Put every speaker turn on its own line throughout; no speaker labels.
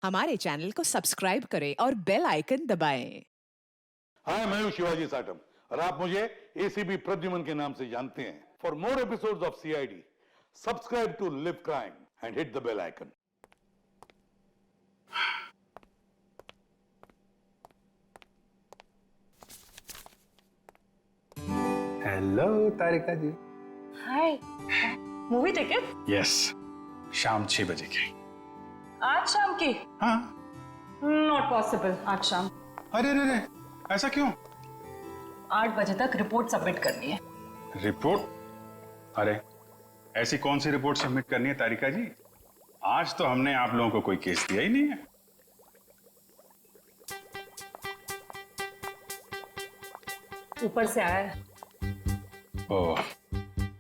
हमारे चैनल को सब्सक्राइब करें और बेल आइकन दबाएं।
हाय, मैं हूं शिवाजी साटम और आप मुझे एसीपी प्रद्युमन के नाम से जानते हैं। For more episodes of CID, subscribe to LIV Crime and hit the bell icon.
Hello Tarika ji.
Hi, movie ticket?
Yes, शाम 6 बजे की।
आज शाम की?
हाँ।
नॉट पॉसिबल आज शाम।
अरे अरे अरे, ऐसा क्यों?
8 बजे तक रिपोर्ट सबमिट करनी है।
रिपोर्ट? अरे ऐसी कौन सी रिपोर्ट सबमिट करनी है तारिका जी? आज तो हमने आप लोगों को कोई केस दिया ही नहीं है।
ऊपर से आया है।
ओह,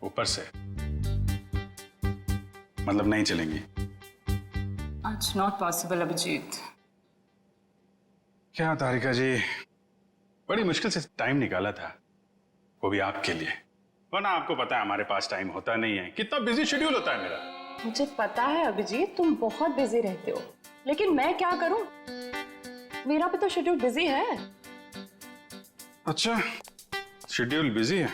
ऊपर से मतलब नहीं चलेंगी?
आज नॉट पॉसिबल अभिजीत।
क्या तारिका जी, बड़ी मुश्किल से टाइम निकाला था, वो भी आपके लिए। वरना आपको पता है हमारे पास टाइम होता नहीं है, कितना बिजी शेड्यूल होता है मेरा।
मुझे पता है अभिजीत, तुम बहुत बिजी रहते हो, लेकिन मैं क्या करूं? मेरा भी तो शेड्यूल बिजी है।
अच्छा, शेड्यूल बिजी है?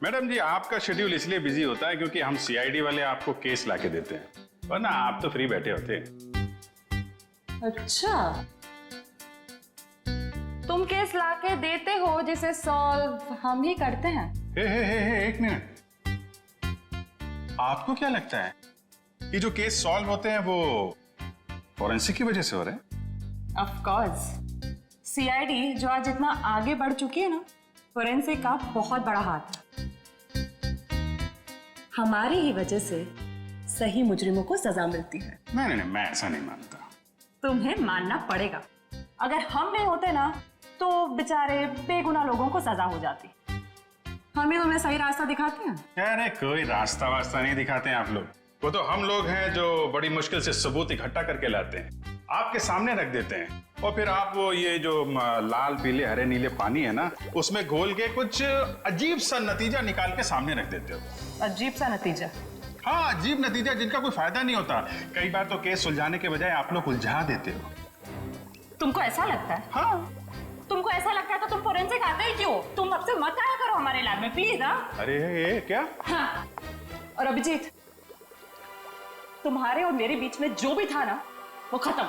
मैडम जी, आपका शेड्यूल इसलिए बिजी होता है क्योंकि हम सीआईडी वाले आपको केस लाके देते हैं, वरना आप तो फ्री बैठे होते हैं।
अच्छा, तुम केस लाके देते हो जिसे सॉल्व हम ही करते हैं।
हे, एक मिनट। आपको क्या लगता है कि जो केस सॉल्व होते हैं वो फॉरेंसिक की वजह से हो रहे हैं?
ऑफ कोर्स, सीआईडी जो आज इतना आगे बढ़ चुकी है ना, फोरेंसिक का बहुत बड़ा हाथ है। हमारी ही वजह से सही मुजरिमों को सजा मिलती है।
नहीं, मैं ऐसा नहीं मानता।
तुम्हें मानना पड़ेगा। अगर हम नहीं होते ना तो बेचारे बेगुनाह लोगों को सजा हो जाती। हम ही तुम्हें सही रास्ता दिखाते हैं।
अरे कोई रास्ता वास्ता नहीं दिखाते हैं आप लोग, वो तो हम लोग हैं जो बड़ी मुश्किल से सबूत इकट्ठा करके लाते हैं, आपके सामने रख देते हैं, और फिर आप वो ये जो लाल पीले हरे नीले पानी है ना, उसमें घोल के कुछ अजीब सा नतीजा निकाल के सामने रख देते हो।
अजीब सा नतीजा?
हाँ, अजीब नतीजा जिनका कोई फायदा नहीं होता। कई बार तो केस सुलझाने के बजाय आप लोग उलझा देते हो।
तुमको ऐसा लगता है?
हाँ।
तुमको ऐसा लगता है तो तुम फोरेंसिक आते ही क्यों? तुम अब से मत आया करो हमारे लैब में प्लीज। हाँ?
अरे ये क्या?
हाँ। और अभिजीत, तुम्हारे और मेरे बीच में जो भी था ना, वो खत्म।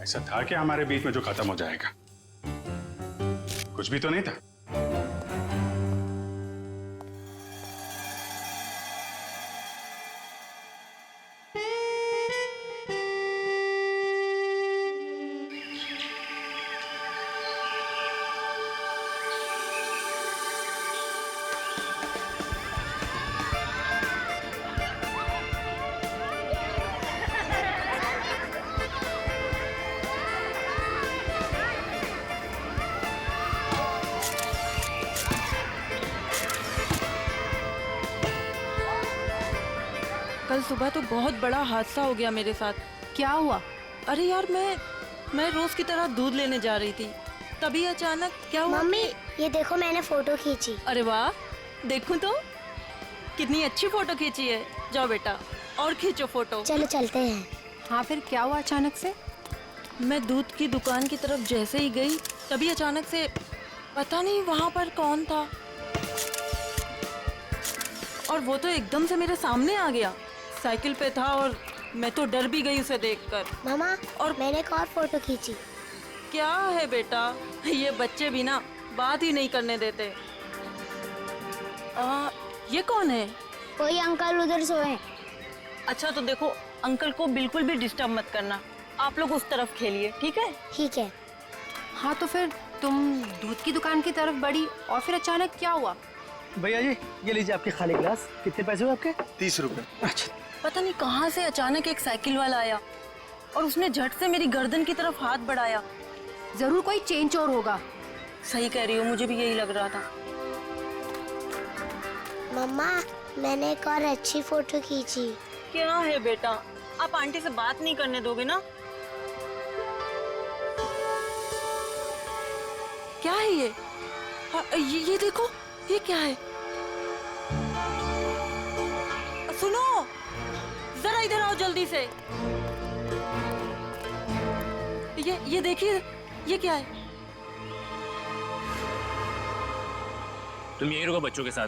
ऐसा था कि हमारे बीच में जो खत्म हो जाएगा? कुछ भी तो नहीं था।
कल सुबह तो बहुत बड़ा हादसा हो गया मेरे साथ।
क्या हुआ?
अरे यार, मैं रोज की तरह दूध लेने जा रही थी, तभी अचानक क्या हुआ?
मम्मी, ये देखो मैंने फोटो खींची।
अरे वाह, देखूं तो कितनी अच्छी फोटो खींची है। जाओ बेटा और खींचो फोटो।
चलो चलते हैं।
हाँ, फिर क्या हुआ अचानक से?
मैं दूध की दुकान की तरफ जैसे ही गई, तभी अचानक से पता नहीं वहां पर कौन था, और वो तो एकदम से मेरे सामने आ गया। साइकिल पे था और मैं तो डर भी गई उसे देखकर।
मामा,
और
मैंने एक और फोटो खींची।
क्या है बेटा, ये बच्चे भी ना बात ही नहीं करने देते। ये कौन है?
कोई अंकल उधर सोए।
अच्छा तो देखो, अंकल को बिल्कुल भी डिस्टर्ब मत करना, आप लोग उस तरफ खेलिए, ठीक है?
ठीक है।
हाँ, तो फिर तुम दूध की दुकान की तरफ बढ़ी और फिर अचानक क्या हुआ?
भैया जी, ये लीजिए आपकी खाली गिलास। कितने पैसे हुए आपके? 30 रुपए।
अच्छा, पता नहीं कहाँ से अचानक एक साइकिल वाला आया और उसने झट से मेरी गर्दन की तरफ हाथ बढ़ाया।
जरूर कोई चेन चोर होगा।
सही कह रही हो, मुझे भी यही लग रहा था।
मम्मा, मैंने एक और अच्छी फोटो खींची।
क्या है बेटा, आप आंटी से बात नहीं करने दोगे ना? क्या है ये? हाँ, ये देखो, ये क्या है? सुनो, जरा इधर आओ जल्दी से। ये देखिए, ये क्या है?
तुम यहीं रुको बच्चों के साथ,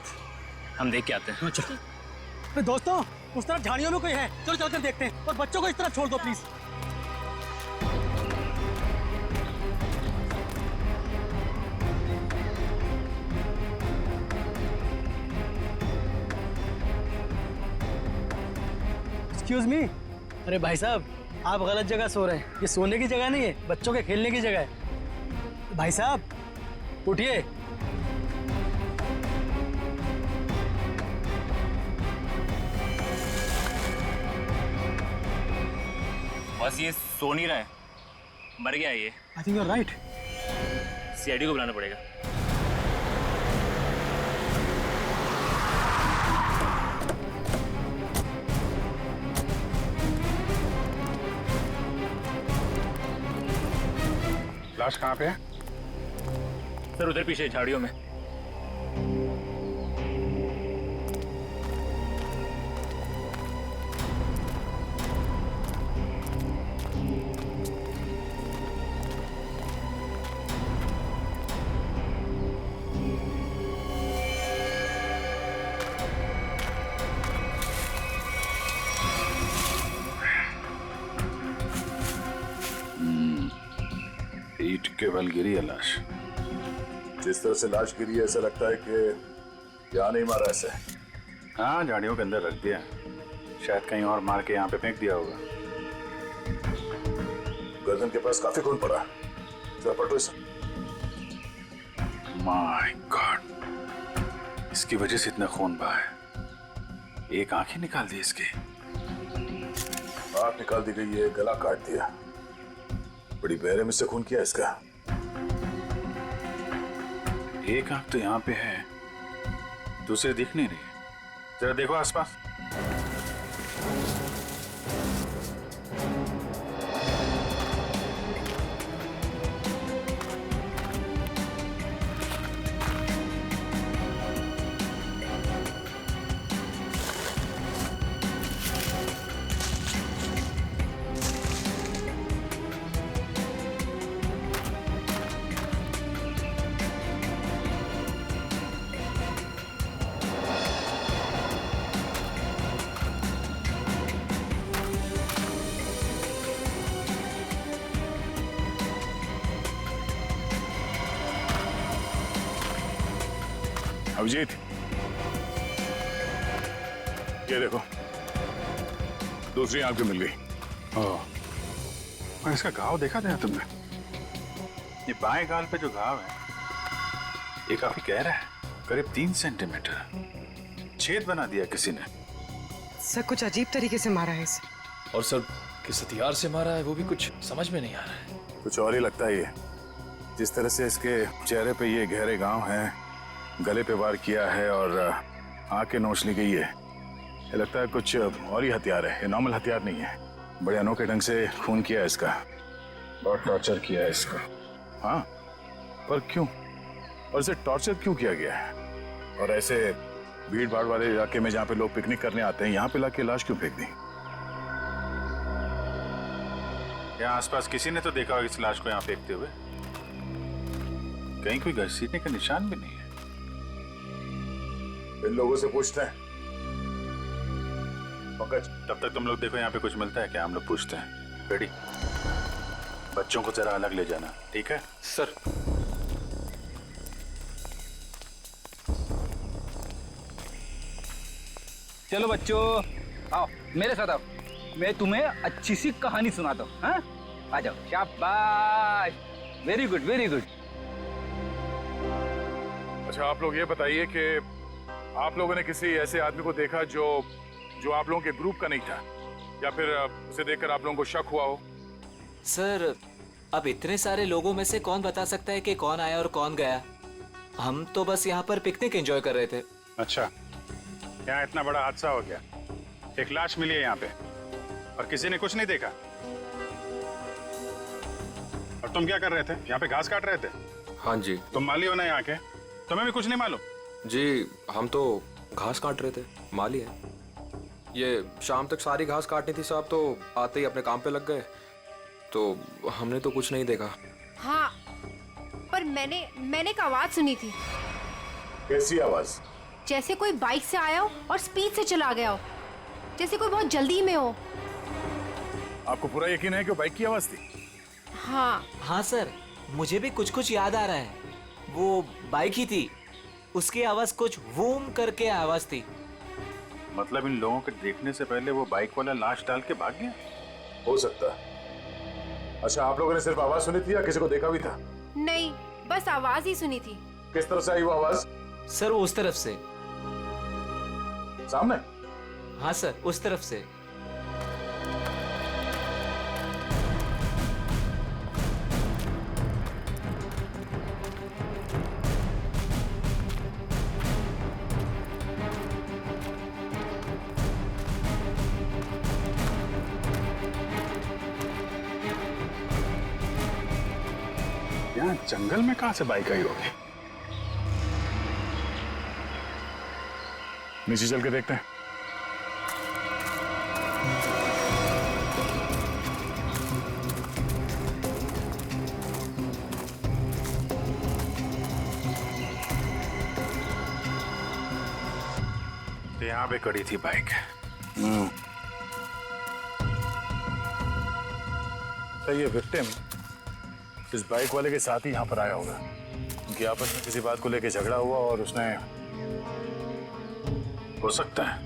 हम देख के आते हैं।
चलो दोस्तों, उस तरफ झाड़ियों में कोई है, चलो चलकर देखते हैं। और बच्चों को इस तरफ छोड़ दो प्लीज। Excuse me. अरे भाई साहब, आप गलत जगह सो रहे हैं। ये सोने की जगह नहीं है, बच्चों के खेलने की जगह है। भाई साहब उठिए।
बस ये सो नहीं रहा है, मर गया है ये।
I think you are right.
CID को बुलाना पड़ेगा।
लाश कहाँ पे है?
सर उधर पीछे झाड़ियों में।
ईंट के बल गिरी है लाश।
जिस तरह से लाश गिरी है ऐसा लगता है कि यहाँ नहीं मारा ऐसे।
हाँ, झाड़ियों के अंदर रख दिया, शायद कहीं और मार के यहाँ पे फेंक दिया होगा।
गर्दन के पास काफी खून पड़ा, जरा पलटो इसे।
माय गॉड, इसकी वजह से इतना खून बहा है। एक आंख ही निकाल दी इसकी।
आंख निकाल दी गई है, गला काट दिया। बड़ी बेरहमी से खून किया इसका।
एक आंख तो यहाँ पे है, दूसरी दिख नहीं रही। जरा देखो आसपास।
अभिजीत, ये देखो, दूसरी आंख भी मिल गई।
और इसका घाव देखा था तुमने? ये बाएं गाल पे जो घाव है, ये काफी गहरा है, करीब 3 सेंटीमीटर। छेद बना दिया किसी ने।
सर कुछ अजीब तरीके से मारा है इसे।
और सर किस हथियार से मारा है वो भी कुछ समझ में नहीं आ रहा है।
कुछ और ही लगता है ये। जिस तरह से इसके चेहरे पे ये गहरे घाव हैं, गले पे वार किया है और आंखें नोच ली गई है, ये लगता है कुछ और ही हथियार है। ये नॉर्मल हथियार नहीं है। बड़े अनोखे ढंग से खून किया है इसका, बहुत टॉर्चर किया है इसको। हाँ, पर क्यों? और इसे टॉर्चर क्यों किया गया है? और ऐसे भीड़ भाड़ वाले इलाके में जहाँ पे लोग पिकनिक करने आते हैं, यहाँ पे लाके लाश क्यों फेंक दी?
यहाँ आसपास किसी ने तो देखा होगा इस लाश को यहाँ फेंकते हुए। कहीं कोई घसीटने का निशान भी नहीं है।
इन लोगों से पूछते हैं।
तब तक तुम लोग देखो यहाँ पे कुछ मिलता है क्या, हम लोग पूछते हैं। रेडी? बच्चों को जरा अलग ले जाना, ठीक है?
सर
चलो बच्चों, आओ मेरे साथ आओ, मैं तुम्हें अच्छी सी कहानी सुनाता हूँ। हाँ, आ जाओ। शाबाश, वेरी गुड वेरी गुड।
अच्छा, आप लोग ये बताइए कि आप लोगों ने किसी ऐसे आदमी को देखा जो आप लोगों के ग्रुप का नहीं था, या फिर उसे देखकर आप लोगों को शक हुआ हो?
सर, अब इतने सारे लोगों में से कौन बता सकता है कि कौन आया और कौन गया? हम तो बस यहाँ पर पिकनिक एंजॉय कर रहे थे।
अच्छा, यहाँ इतना बड़ा हादसा हो गया, एक लाश मिली है यहाँ पे और किसी ने कुछ नहीं देखा। और तुम क्या कर रहे थे? यहाँ पे घास काट रहे थे?
हाँ जी।
तुम माली हो ना यहाँ के? तुम्हें भी कुछ नहीं मालूम?
जी हम तो घास काट रहे थे, माली है। ये शाम तक सारी घास काटनी थी साहब, तो आते ही अपने काम पे लग गए, तो हमने तो कुछ नहीं देखा।
हाँ, पर मैंने एक आवाज सुनी थी।
कैसी आवाज?
जैसे कोई बाइक से आया हो और स्पीड से चला गया हो, जैसे कोई बहुत जल्दी में हो।
आपको पूरा यकीन है कि वो बाइक की आवाज थी?
हाँ
हाँ सर, मुझे भी कुछ कुछ याद आ रहा है। वो बाइक ही थी, उसकी आवाज कुछ वूम करके आवाज थी।
मतलब इन लोगों के देखने से पहले वो बाइक वाला लाश डाल के भाग गया? हो सकता है। अच्छा, आप लोगों ने सिर्फ आवाज सुनी थी या किसी को देखा भी था?
नहीं, बस आवाज ही सुनी थी।
किस तरफ से आई वो आवाज?
सर वो उस तरफ से।
सामने?
हाँ सर, उस तरफ से।
यहाँ जंगल में कहाँ से बाइक आई होगी?
नीचे चल के देखते हैं।
तो यहाँ पे खड़ी थी बाइक।
तो ये विक्टिम इस बाइक वाले के साथ ही यहाँ पर आया होगा। उनकी आपस में किसी बात को लेकर झगड़ा हुआ और उसने,
हो सकता है,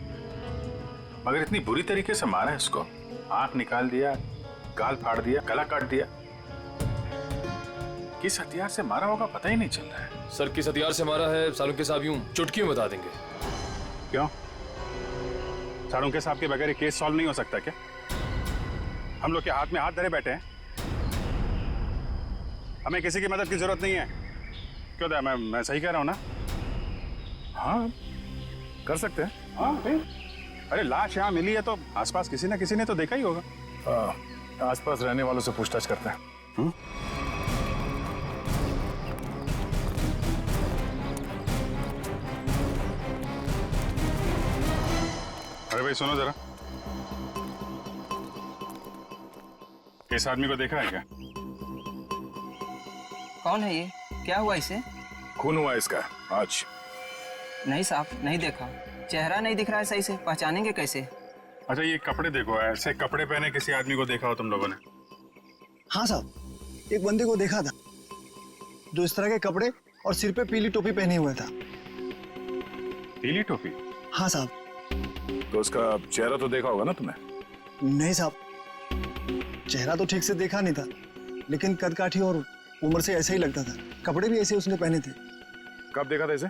मगर इतनी बुरी तरीके से मारा है इसको। आंख निकाल दिया, गाल फाड़ दिया, गला काट दिया। किस हथियार से मारा होगा पता ही नहीं चल रहा है।
सर किस हथियार से मारा है सालुंके साहब यूं चुटकी में बता देंगे।
क्यों? सालुंके साहब के बगैर केस सॉल्व नहीं हो सकता क्या? हम लोग के हाथ में हाथ धरे बैठे हैं। हमें किसी की मदद की जरूरत नहीं है। क्यों दया, मैं सही कह रहा हूं ना?
हाँ कर सकते हैं।
हाँ नहीं? अरे लाश यहाँ मिली है तो आसपास किसी ना किसी ने तो देखा ही होगा।
आसपास रहने वालों से पूछताछ करते हैं।
अरे भाई सुनो जरा, इस आदमी को देखा है क्या?
कौन है ये? क्या हुआ इसे?
खून हुआ इसका आज।
नहीं साहब, नहीं देखा। चेहरा नहीं दिख रहा है सही से, पहचानेंगे कैसे?
अच्छा ये कपड़े देखो, ऐसे कपड़े पहने किसी आदमी को देखा हो तुम लोगों ने?
हाँ साहब, एक बंदे को देखा था जो इस तरह के कपड़े और सिर पे पीली टोपी पहने हुआ था।
पीली टोपी?
हाँ साहब।
तो उसका चेहरा तो देखा होगा ना तुमने?
नहीं साहब, चेहरा तो ठीक से देखा नहीं था, लेकिन कद काठी और उम्र से ऐसा ही लगता था। कपड़े भी ऐसे उसने पहने थे।
कब देखा था इसे?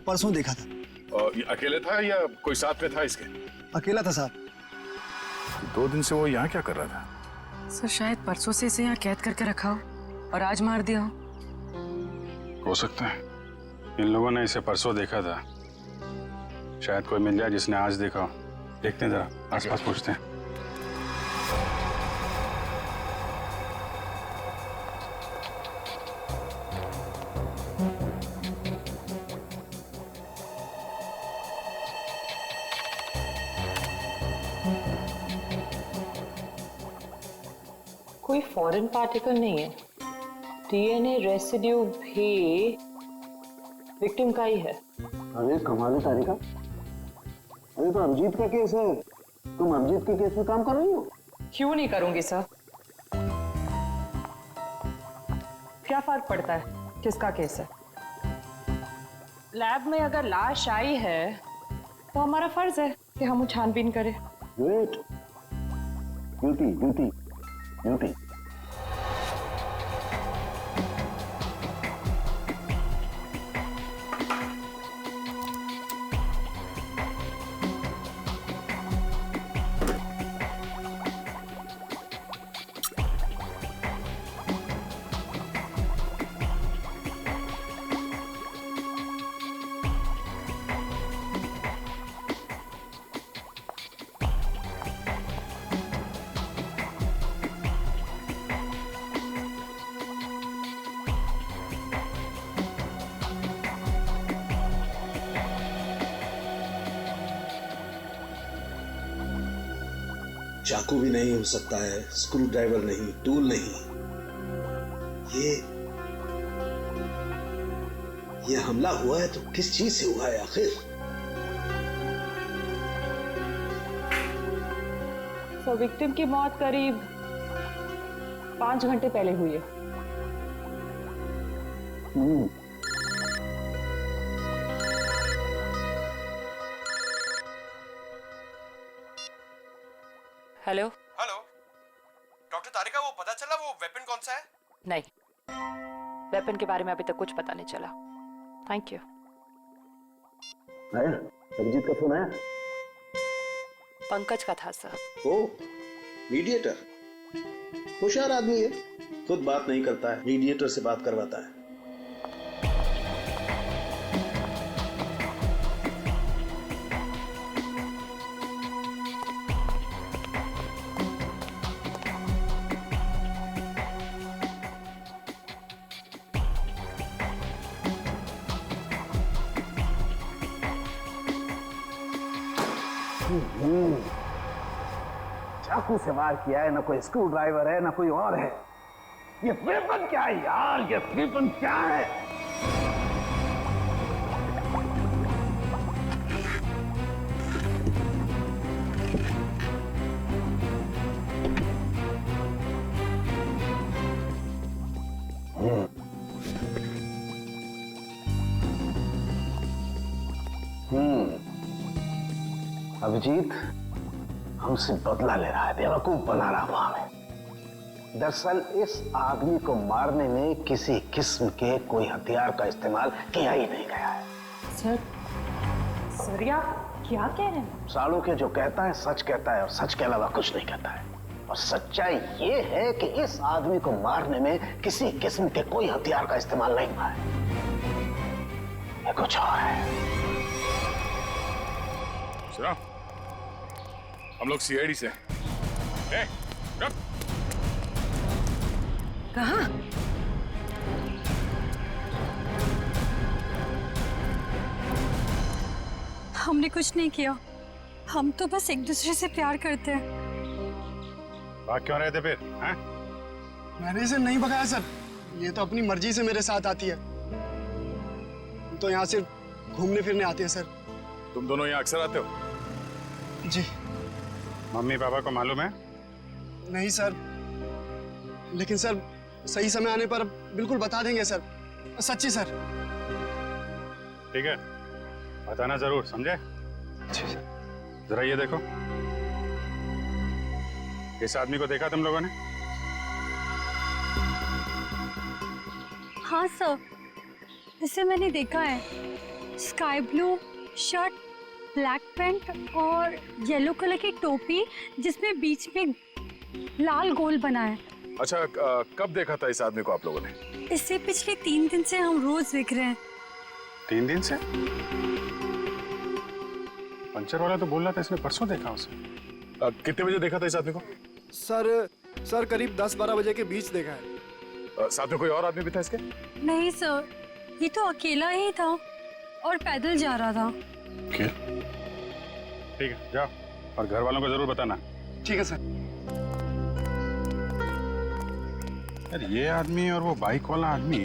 परसों देखा था।
और ये अकेले था या कोई साथ में था इसके?
अकेला था साहब।
2 दिन से वो यहाँ क्या कर रहा था?
सर शायद परसों से इसे यहाँ कैद करके रखा हो और आज मार दिया
हो सकता है इन लोगों ने इसे परसों देखा था। शायद कोई मिल जाए जिसने आज देखा हो। देखते हैं जरा, आसपास पूछते हैं।
कोई फॉरेन पार्टिकल नहीं है। डीएनए रेसिड्यू भी विक्टिम का ही है।
अरे कमाल है तारिका, अरे तो अमजीत का केस है, तुम अमजीत के केस में काम कर रही हो?
क्यों नहीं करूंगी सर? क्या फर्क पड़ता है किसका केस है? लैब में अगर लाश आई है तो हमारा फर्ज है कि हम छानबीन करें।
Wait, duty duty duty. चाकू भी नहीं हो सकता है, स्क्रू ड्राइवर नहीं, टूल नहीं। ये हमला हुआ है तो किस चीज से हुआ है आखिर?
तो विक्टिम की मौत करीब 5 घंटे पहले हुई है। हेलो
हेलो डॉक्टर तारिका, वो पता चला वो वेपन कौन सा है?
नहीं, वेपन के बारे में अभी तक कुछ पता नहीं चला। Thank you.
आया अभिजीत का फोन आया?
पंकज का था सर।
ओ मीडिएटर, होशियार आदमी है, खुद बात नहीं करता है, मीडिएटर से बात करवाता है। चाकू से वार किया है, ना कोई स्क्रू ड्राइवर है, ना कोई और है। ये वेपन क्या है यार? ये वेपन क्या है? अभिजीत हमसे बदला ले रहा है, बेवकूफ बना रहा हुआ हमें। दरअसल इस आदमी को मारने में किसी किस्म के कोई हथियार का इस्तेमाल किया ही नहीं गया है।
सर आप क्या कह रहे हैं?
सालों के जो कहता है सच कहता है और सच के अलावा कुछ नहीं कहता है। और सच्चाई ये है कि इस आदमी को मारने में किसी किस्म के कोई हथियार का इस्तेमाल नहीं हुआ है। ये कुछ और है।
सुनो, हम लोग सीआईडी से।
कहाँ?
हमने कुछ नहीं किया, हम तो बस एक दूसरे से प्यार करते हैं।
भाग क्यों रहे थे फिर? हैं?
मैंने इसे नहीं भगाया सर, ये तो अपनी मर्जी से मेरे साथ आती है। तो यहाँ सिर्फ घूमने फिरने आते हैं सर।
तुम दोनों यहाँ अक्सर आते हो?
जी।
मम्मी पापा को मालूम है?
नहीं सर, लेकिन सर सही समय आने पर बिल्कुल बता देंगे सर, सच्ची सर।
ठीक है, बताना जरूर, समझे? जरा ये देखो, इस आदमी को देखा तुम लोगों ने?
हाँ सर, इसे मैंने देखा है। Sky blue shirt, black pant और येलो कलर की टोपी जिसमें बीच में लाल गोल बना है।
अच्छा, कब देखा था इस आदमी को आप लोगों ने?
इससे पिछले 3 दिन से हम रोज देख रहे हैं।
3 दिन से? पंचर वाला तो बोल रहा था इसने परसों देखा उसे।
कितने बजे देखा था इस आदमी को?
सर करीब 10-12 बजे के बीच देखा है।
साथ में कोई और आदमी भी था इसके?
नहीं सर, ये तो अकेला ही था और पैदल जा रहा था।
ठीक है, जाओ और घर वालों को जरूर बताना।
ठीक है सर।
यार ये आदमी और वो बाइक वाला आदमी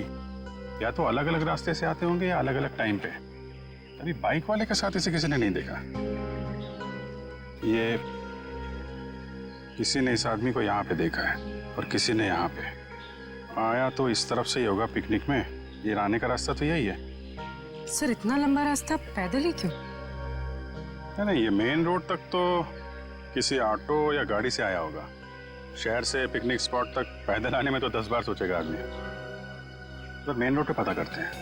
या तो अलग अलग रास्ते से आते होंगे या अलग अलग टाइम पे। अभी बाइक वाले के साथ इसे किसी ने नहीं देखा। ये किसी ने इस आदमी को यहाँ पे देखा है और किसी ने यहाँ पे। आया तो इस तरफ से ही होगा पिकनिक में। ये आने का रास्ता तो यही है।
सर इतना लंबा रास्ता पैदल ही क्यों?
नहीं, ये मेन रोड तक तो किसी ऑटो या गाड़ी से आया होगा। शहर से पिकनिक स्पॉट तक पैदल आने में तो 10 बार सोचेगा आदमी। तो मेन रोड पे पता करते हैं।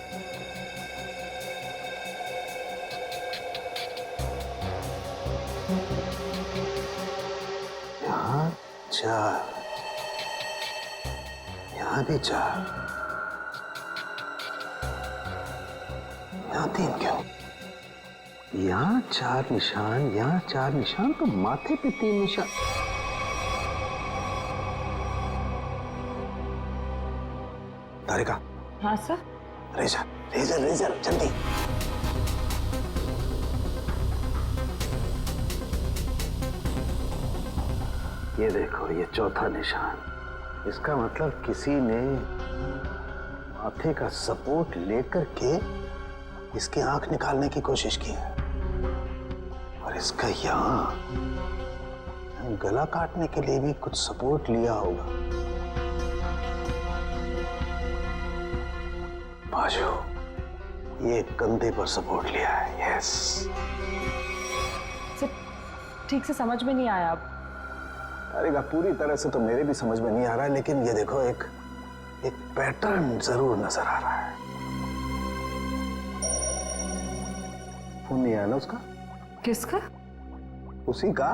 यहाँ 4, यहाँ भी 4, यहाँ 3 क्यों? यहाँ 4 निशान, यहाँ 4 निशान, तो माथे पे 3 निशान। तारिका।
हाँ सर।
रेजर जल्दी। ये देखो, ये चौथा निशान। इसका मतलब किसी ने माथे का सपोर्ट लेकर के इसकी आंख निकालने की कोशिश की है। और इसका यहाँ गला काटने के लिए भी कुछ सपोर्ट लिया होगा। बाजू, ये कंधे पर सपोर्ट लिया है। यस।
ठीक से समझ में नहीं आया।
अरे पूरी तरह से तो मेरे भी समझ में नहीं आ रहा है, लेकिन ये देखो एक पैटर्न जरूर नजर आ रहा है। फोन नहीं आया ना उसका?
किसका?
उसी का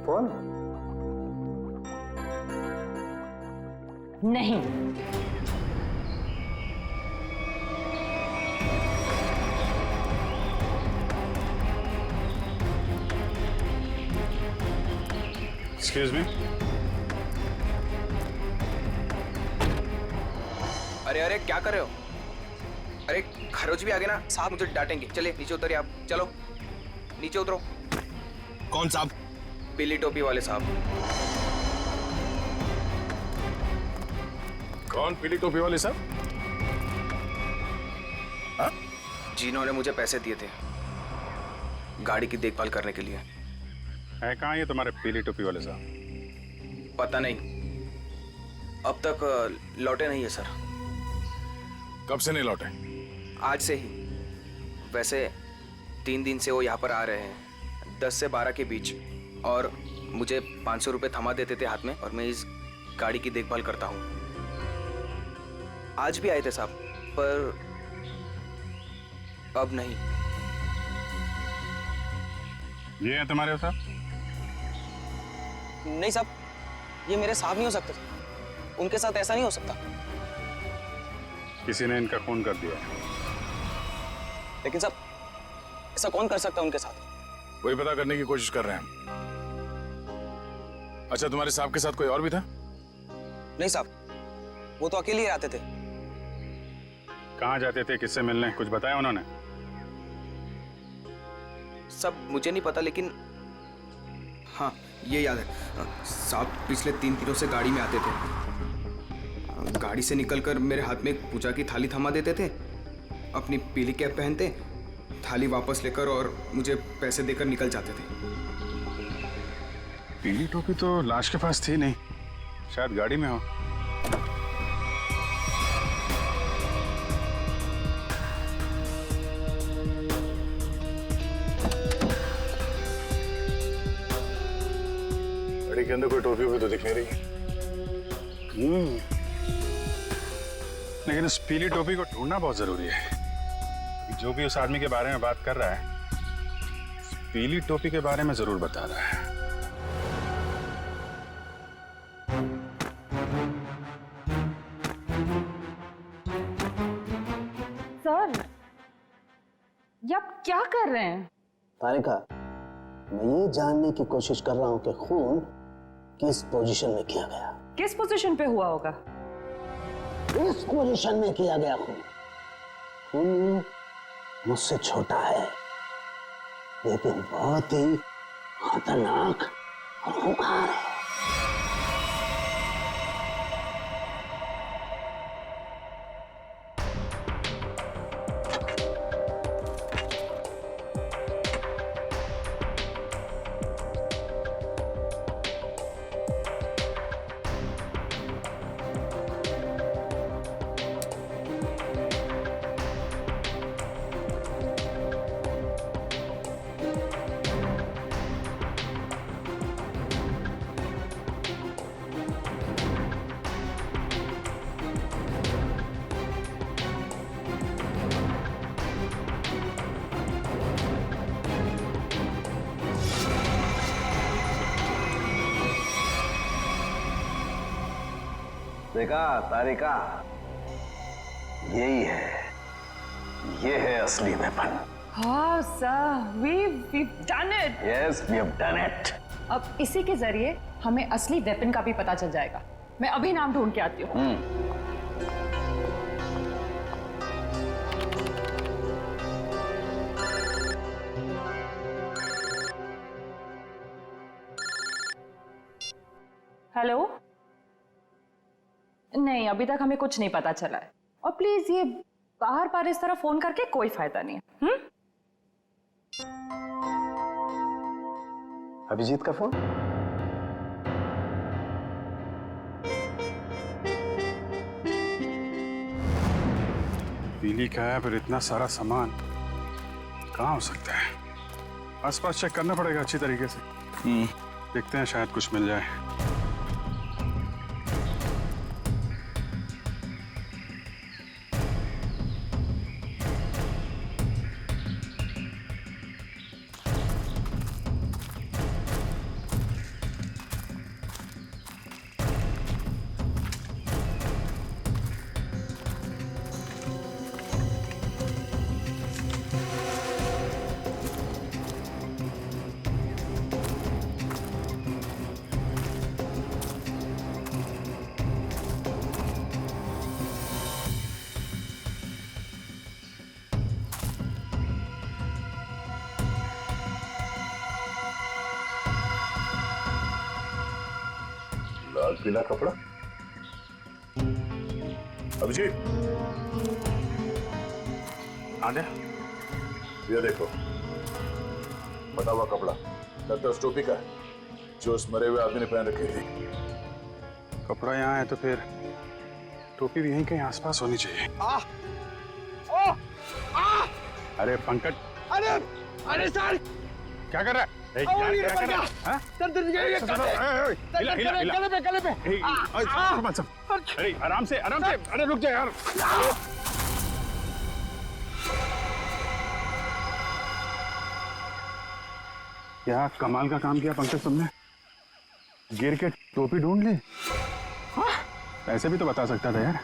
फोन।
नहीं।
Excuse me.
अरे अरे क्या कर रहे हो? अरे खरोच भी आ गए ना साहब, मुझे डांटेंगे। चलिए नीचे उतरिए आप, चलो नीचे उतरो।
कौन साहब?
पीली टोपी वाले साहब।
कौन पीली टोपी वाले साहब?
जिन्होंने मुझे पैसे दिए थे गाड़ी की देखभाल करने के लिए।
है कहाँ ये तुम्हारे पीली टोपी वाले साहब?
पता नहीं, अब तक लौटे नहीं है सर।
कब से नहीं लौटे?
आज से ही। वैसे 3 दिन से वो यहाँ पर आ रहे हैं, 10 से 12 के बीच, और मुझे 500 रुपये थमा देते थे हाथ में, और मैं इस गाड़ी की देखभाल करता हूँ। आज भी आए थे साहब, पर अब नहीं।
ये है तुम्हारे साहब?
नहीं साहब, ये मेरे साहब नहीं हो सकते। उनके साथ ऐसा नहीं हो सकता।
किसी ने इनका खून कर दिया।
लेकिन साहब ऐसा कौन कर सकता है उनके साथ?
वही पता करने की कोशिश कर रहे हैं। अच्छा, तुम्हारे साहब के साथ कोई और भी था?
नहीं साहब, वो तो अकेले ही आते थे।
कहाँ जाते थे, किससे मिलने, कुछ बताया उन्होंने?
सब मुझे नहीं पता, लेकिन हाँ ये याद है साहब, पिछले 3 दिनों से गाड़ी में आते थे। गाड़ी से निकलकर मेरे हाथ में एक पूजा की थाली थमा देते थे, अपनी पीली कैप पहनते, थाली वापस लेकर और मुझे पैसे देकर निकल जाते थे।
पीली टोपी तो लाश के पास थी नहीं, शायद गाड़ी में हो।
गाड़ी के अंदर कोई टोपी भी तो दिख नहीं रही।
लेकिन उस पीली टोपी को ढूंढना बहुत जरूरी है। जो भी उस आदमी के बारे में बात कर रहा है, उस पीली टोपी के बारे में जरूर बता रहा है।
सर, ये आप क्या कर रहे हैं?
तारिका, मैं ये जानने की कोशिश कर रहा हूं कि खून किस पोजीशन में किया गया।
किस पोजीशन पे हुआ होगा?
इस पोजीशन में किया गया खून। खून मुझसे छोटा है, लेकिन बहुत ही खतरनाक और खूंखार है। देखा तारिका, यही है, ये है असली वेपन।
हाँ sir, we've done it.
Yes, we have done it.
अब इसी के जरिए हमें असली वेपन का भी पता चल जाएगा। मैं अभी नाम ढूंढ के आती हूँ। हेलो? नहीं, अभी तक हमें कुछ नहीं पता चला है। और प्लीज ये बार बार इस तरह फोन करके कोई फायदा नहीं है।
अभिजीत का फोन?
पीली का है, फिर इतना सारा सामान कहाँ हो सकता है? आसपास चेक करना पड़ेगा अच्छी तरीके से। देखते हैं, शायद कुछ मिल जाए।
लाल पीला कपड़ा। अभिजीत,
आने
ये देखो, बटा हुआ कपड़ा लगता है उस टोपी का है जो उस मरे हुए आदमी ने पहन रखी थी।
कपड़ा यहाँ है तो फिर टोपी भी यहीं कहीं आसपास होनी चाहिए। अरे पंकज,
अरे सर,
क्या कर रहा है?
सर गले पे।
अरे आराम से, अरे रुक जा यार। क्या कमाल का काम किया पंकज तुमने, गिर के टोपी ढूंढ ली। ऐसे भी तो बता सकता था यार।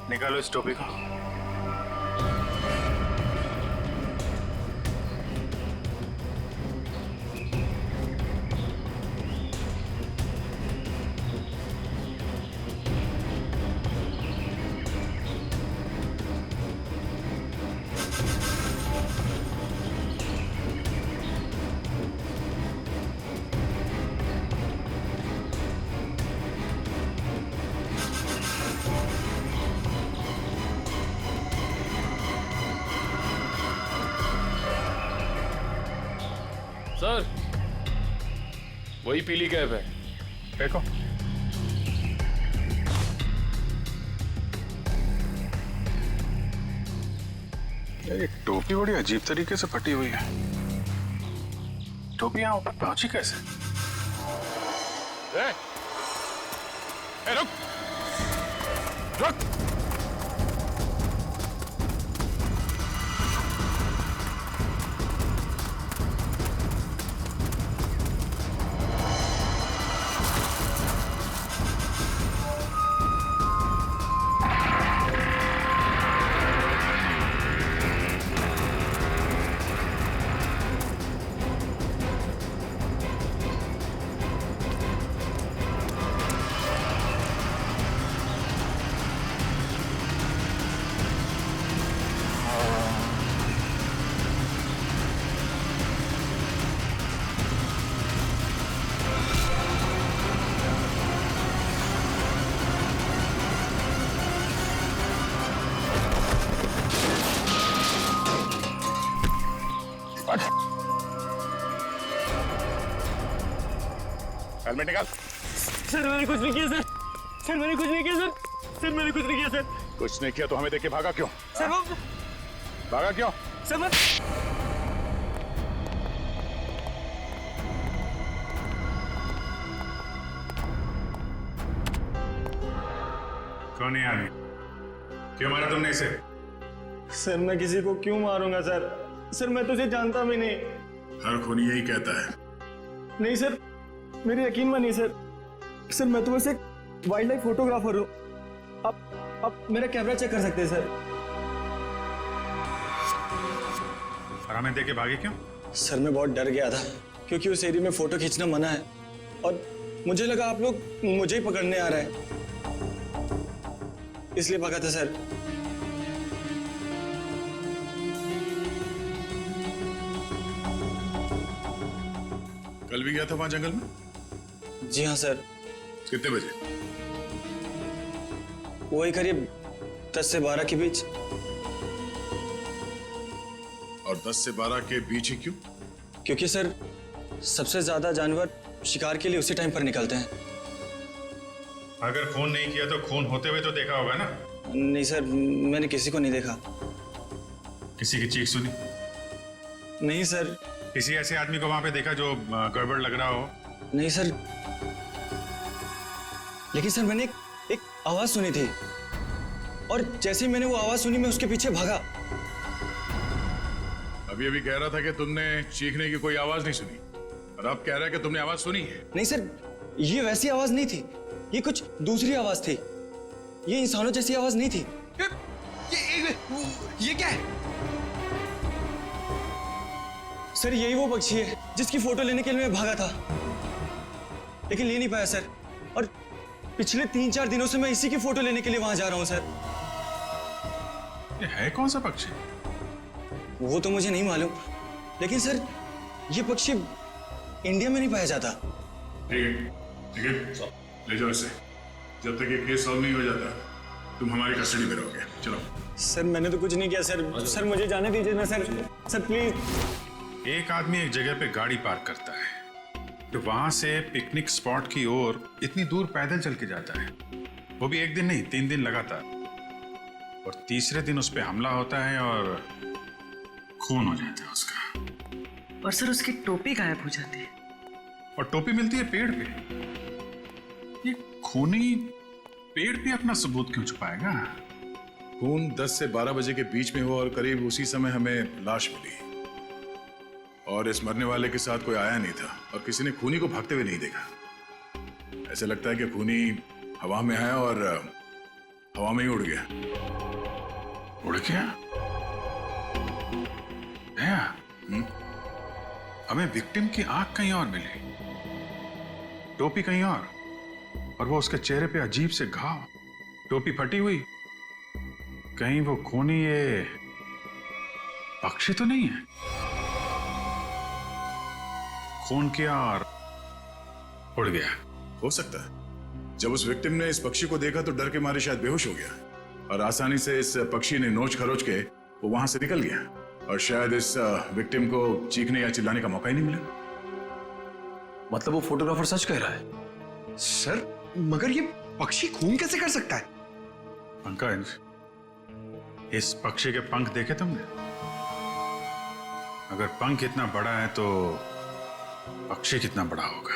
निकालो इस टोपी को।
सर, वही पीली कैब है।
देखो, ये टोपी बड़ी अजीब तरीके से फटी हुई है। टोपी यहाँ ऊपर पहुंची कैसे? रुक रुक। हेलमेट निकाल।
सर मैंने कुछ नहीं किया सर। सर मैंने कुछ नहीं किया सर। सर मैंने कुछ नहीं किया सर।
कुछ नहीं किया तो हमें देख के भागा क्यों?
सर वो
भागा क्यों?
सर मैं
कौन है आदमी? क्यों मारा तुमने इसे?
सर मैं किसी को क्यों मारूंगा सर? सर मैं तुझे जानता भी नहीं।
हर खूनी यही कहता है।
नहीं सर, मेरी यकीन मानिए सर। सर मैं तो बस एक वाइल्ड लाइफ फोटोग्राफर हूँ। आप मेरा कैमरा चेक कर सकते हैं सर।
और हमें देख के भागे क्यों?
सर मैं बहुत डर गया था क्योंकि उस एरिया में फोटो खींचना मना है और मुझे लगा आप लोग मुझे ही पकड़ने आ रहे हैं, इसलिए भागा था सर।
कल भी गया था वहां जंगल में?
जी हाँ सर।
कितने बजे?
वही करीब 10 से 12 के बीच।
और 10 से 12 के बीच ही क्यों?
क्योंकि सर सबसे ज्यादा जानवर शिकार के लिए उसी टाइम पर निकलते हैं।
अगर खून नहीं किया तो खून होते हुए तो देखा होगा ना?
नहीं सर, मैंने किसी को नहीं देखा।
किसी की चीख सुनी?
नहीं सर।
किसी ऐसे आदमी को वहां पे देखा जो गड़बड़ लग रहा हो?
नहीं सर, लेकिन सर मैंने एक आवाज सुनी थी और जैसे ही मैंने वो आवाज सुनी मैं उसके पीछे भागा।
अभी अभी कह रहा था कि तुमने चीखने की कोई आवाज नहीं सुनी और अब कह रहा है कि तुमने आवाज सुनी है।
नहीं सर, ये वैसी आवाज नहीं थी, ये कुछ दूसरी आवाज थी। ये इंसानों जैसी आवाज नहीं थी।
ये क्या है?
सर यही वो पक्षी है जिसकी फोटो लेने के लिए मैं भागा था, लेकिन ले नहीं पाया सर। और पिछले 3-4 दिनों से मैं इसी की फोटो लेने के लिए वहां जा रहा हूं सर।
ये है कौन सा पक्षी?
वो तो मुझे नहीं मालूम, लेकिन सर ये पक्षी इंडिया में नहीं पाया जाता।
ठीक है, ले जाओ इसे। जब तक ये केस सॉल्व नहीं हो जाता तुम हमारी कस्टडी में रहोगे। चलो।
सर मैंने तो कुछ नहीं किया सर। सर मुझे जाने दीजिए ना सर। Sir please.
एक आदमी एक जगह पे गाड़ी पार्क करता है तो वहां से पिकनिक स्पॉट की ओर इतनी दूर पैदल चल के जाता है, वो भी एक दिन नहीं 3 दिन लगातार, और तीसरे दिन उस पर हमला होता है और खून हो जाता है उसका।
और सर उसकी टोपी गायब हो जाती है।
और टोपी मिलती है पेड़ पे। ये खूनी पेड़ पे अपना सबूत क्यों छुपाएगा?
खून 10 से 12 बजे के बीच में हुआ और करीब उसी समय हमें लाश मिली और इस मरने वाले के साथ कोई आया नहीं था और किसी ने खूनी को भागते हुए नहीं देखा। ऐसे लगता है कि खूनी हवा में आया और हवा में ही उड़ गया।
उड़ गया? हमें विक्टिम की आंख कहीं और मिली, टोपी कहीं और वो उसके चेहरे पे अजीब से घाव, टोपी फटी हुई। कहीं वो खूनी ये पक्षी तो नहीं है? खून किया और उड़ गया।
हो सकता है जब उस विक्टिम ने इस पक्षी को देखा तो डर के मारे शायद बेहोश हो गया और आसानी से इस पक्षी ने नोच खरोच के वो वहां से निकल गया और शायद इस विक्टिम को चीखने या चिल्लाने का मौका ही नहीं मिला।
मतलब वो फोटोग्राफर सच कह रहा है?
सर मगर ये पक्षी खून कैसे कर सकता है?
पंकज, इस पक्षी के पंख देखे तुमने? अगर पंख इतना बड़ा है तो पक्षी कितना बड़ा होगा?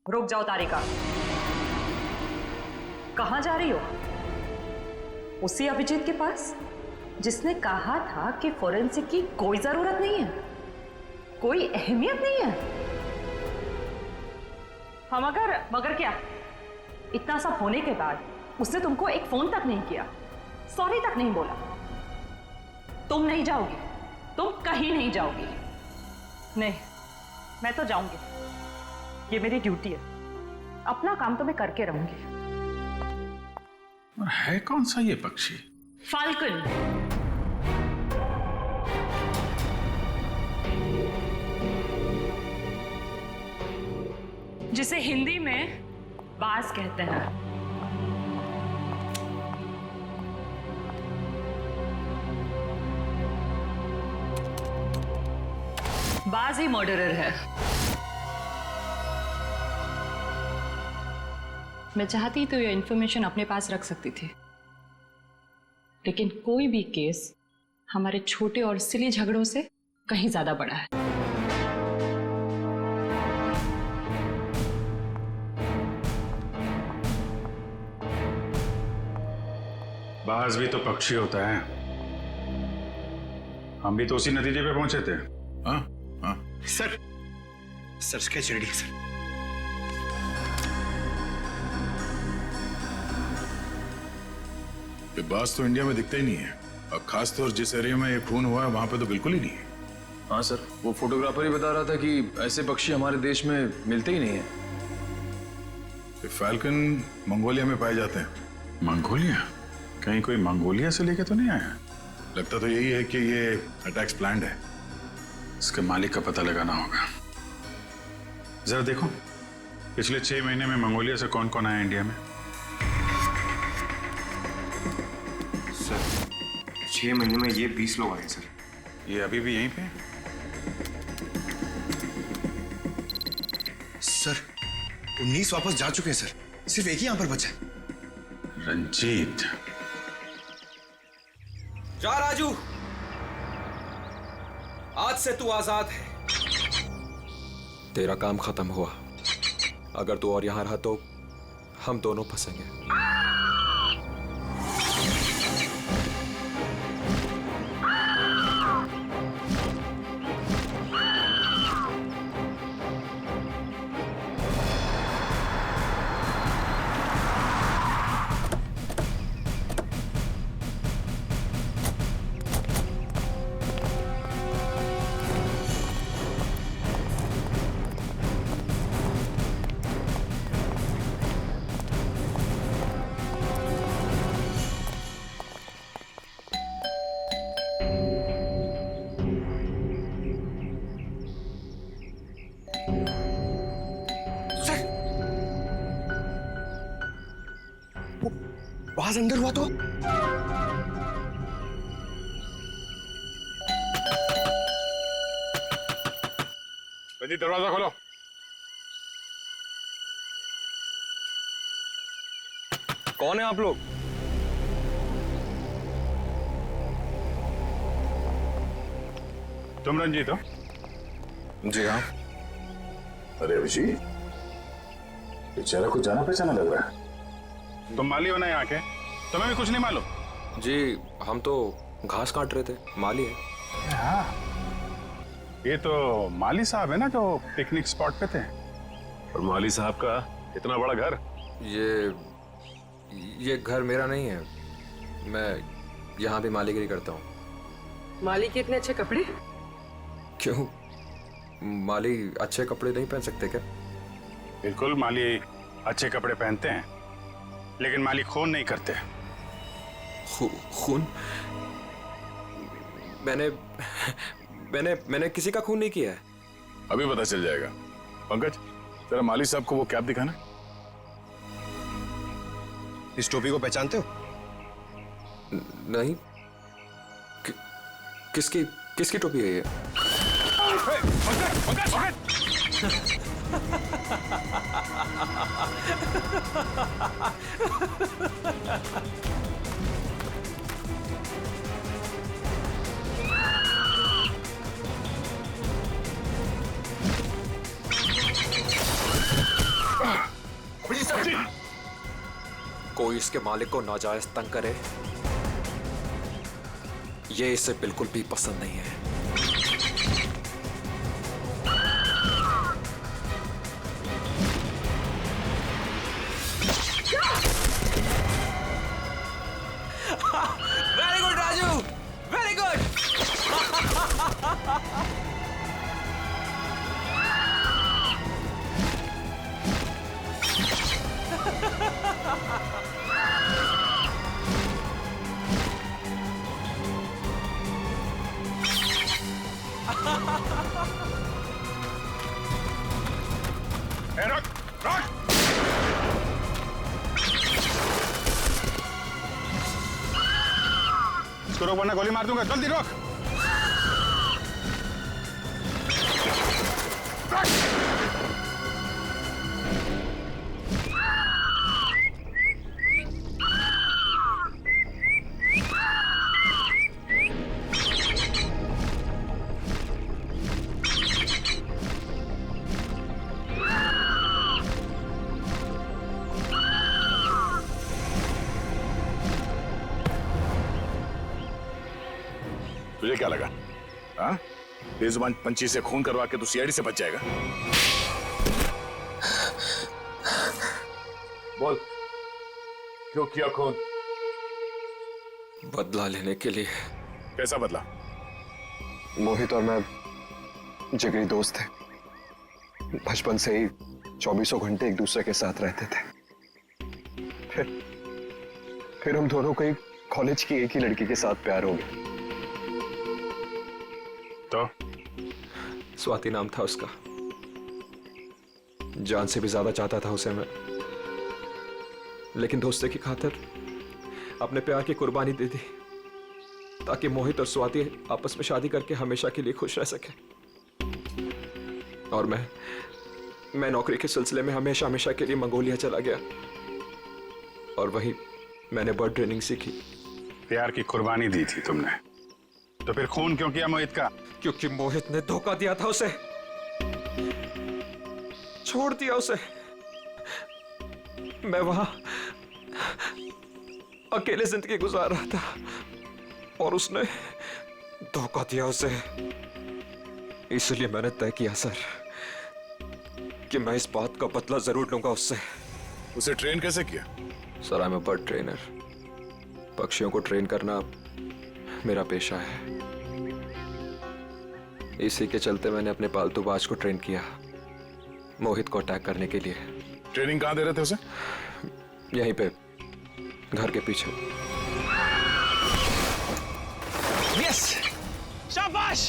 रुक जाओ तारिका, कहां जा रही हो? उसी अभिजीत के पास जिसने कहा था कि फोरेंसिक की कोई जरूरत नहीं है, कोई अहमियत नहीं है। हम मगर क्या? इतना सब होने के बाद उसने तुमको एक फोन तक नहीं किया, सॉरी तक नहीं बोला। तुम नहीं जाओगी, तुम कहीं नहीं जाओगी। नहीं, मैं तो जाऊंगी, ये मेरी ड्यूटी है। अपना काम तो मैं करके रहूंगी।
और है कौन सा ये पक्षी?
फाल्कन। जिसे हिंदी में बाज कहते हैं। बाज ही मर्डरर है। मैं चाहती तो ये इंफॉर्मेशन अपने पास रख सकती थी, लेकिन कोई भी केस हमारे छोटे और सिली झगड़ों से कहीं ज्यादा बड़ा है।
बाज भी तो पक्षी होता है। हम भी तो उसी नतीजे पे पहुंचे थे।
हाँ हाँ
सर स्केच रेडी है सर।
बाज तो इंडिया में दिखता ही नहीं है और खासतौर जिस एरिया में ये खून हुआ है वहां पे तो बिल्कुल ही नहीं है।
हाँ सर, वो फोटोग्राफर ही बता रहा था कि ऐसे पक्षी हमारे देश में मिलते ही नहीं है।
फैल्कन मंगोलिया में पाए जाते हैं। मंगोलिया? कहीं कोई मंगोलिया से लेके तो नहीं आया? लगता तो यही है कि ये अटैक्स प्लान्ड है। इसके मालिक का पता लगाना होगा। जरा देखो पिछले 6 महीने में मंगोलिया से कौन कौन आया इंडिया में।
सर 6 महीने में ये 20 लोग आए सर।
ये अभी भी यहीं पे हैं?
सर 19 वापस जा चुके हैं सर, सिर्फ एक ही यहां पर बचा है।
रंजीत।
जा राजू, आज से तू आजाद है। तेरा काम खत्म हुआ। अगर तू और यहां रहा तो हम दोनों फंसेंगे।
आवाज अंदर हुआ तो?
रंजीत दरवाजा खोलो।
कौन है आप लोग?
तुम रंजीत हो? जी हाँ। अरे अभिजीत, बेचारा कुछ जाना पहचाना लग रहा है। तुम माली हो ना यहाँ के? तुम्हें भी कुछ नहीं मालूम?
जी हम तो घास काट रहे थे, माली है।
हाँ, ये तो माली साहब है ना जो पिकनिक स्पॉट पे थे। और माली साहब का इतना बड़ा घर?
ये घर मेरा नहीं है, मैं यहाँ भी मालीगिरी करता हूँ।
माली के इतने अच्छे कपड़े?
क्यों, माली अच्छे कपड़े नहीं पहन सकते क्या?
बिल्कुल, माली अच्छे कपड़े पहनते हैं, लेकिन माली खून नहीं करते।
खून? मैंने किसी का खून नहीं किया है।
अभी पता चल जाएगा। पंकज, जरा माली साहब को वो कैप दिखाना।
इस टोपी को पहचानते हो?
नहीं। किसकी टोपी है ये? कोई इसके मालिक को नाजायज तंग करे, ये इसे बिल्कुल भी पसंद नहीं है।
Very good Raju, very good.
रुक, रुक। इसको रोक वरना गोली मार दूंगा। जल्दी रोक। तुझे क्या लगा? हाँ, बेजुबान पंछी से खून करवा के तू सीआईडी से बच जाएगा? बोल, क्यों किया खून?
बदला लेने के लिए।
कैसा बदला?
मोहित और मैं जिगरी दोस्त थे, बचपन से ही 24 घंटे एक दूसरे के साथ रहते थे। फिर हम दोनों को कॉलेज की एक ही लड़की के साथ प्यार हो गया।
तो
स्वाति नाम था उसका। जान से भी ज्यादा चाहता था उसे मैं, लेकिन दोस्ती की खातिर अपने प्यार की कुर्बानी दे दी ताकि मोहित और स्वाति आपस में शादी करके हमेशा के लिए खुश रह सके। और मैं नौकरी के सिलसिले में हमेशा के लिए मंगोलिया चला गया और वहीं मैंने बर्ड ट्रेनिंग सीखी।
प्यार की कुर्बानी दी थी तुमने, तो फिर खून क्यों किया मोहित का?
क्योंकि मोहित ने धोखा दिया था उसे, छोड़ दिया उसे। मैं वहां अकेले जिंदगी गुजार रहा था और उसने धोखा दिया उसे। इसलिए मैंने तय किया सर कि मैं इस बात का बदला जरूर लूंगा उससे।
उसे ट्रेन कैसे किया?
Sir I am a bird trainer. पक्षियों को ट्रेन करना मेरा पेशा है। इसी के चलते मैंने अपने पालतू बाज को ट्रेन किया मोहित को अटैक करने के लिए।
ट्रेनिंग कहां दे रहे थे उसे?
यहीं पे, घर के पीछे।
यस, शाबाश।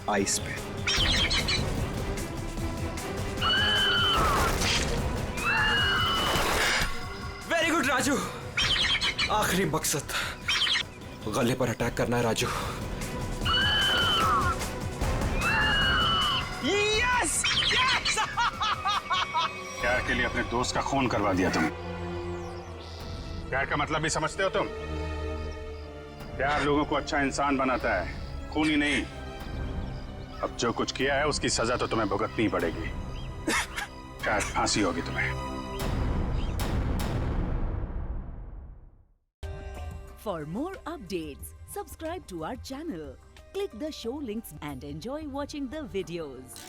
आइस पे।
Very good Raju. आखिरी मकसद गले पर अटैक करना है राजू।
Yes, yes.
प्यार के लिए अपने दोस्त का खून करवा दिया तुम। प्यार का मतलब भी समझते हो तुम? प्यार लोगों को अच्छा इंसान बनाता है, खून ही नहीं। अब जो कुछ किया है उसकी सजा तो तुम्हें भुगतनी पड़ेगी। शायद फांसी होगी तुम्हें।
For more updates, subscribe to our channel, click the show links and enjoy watching the videos.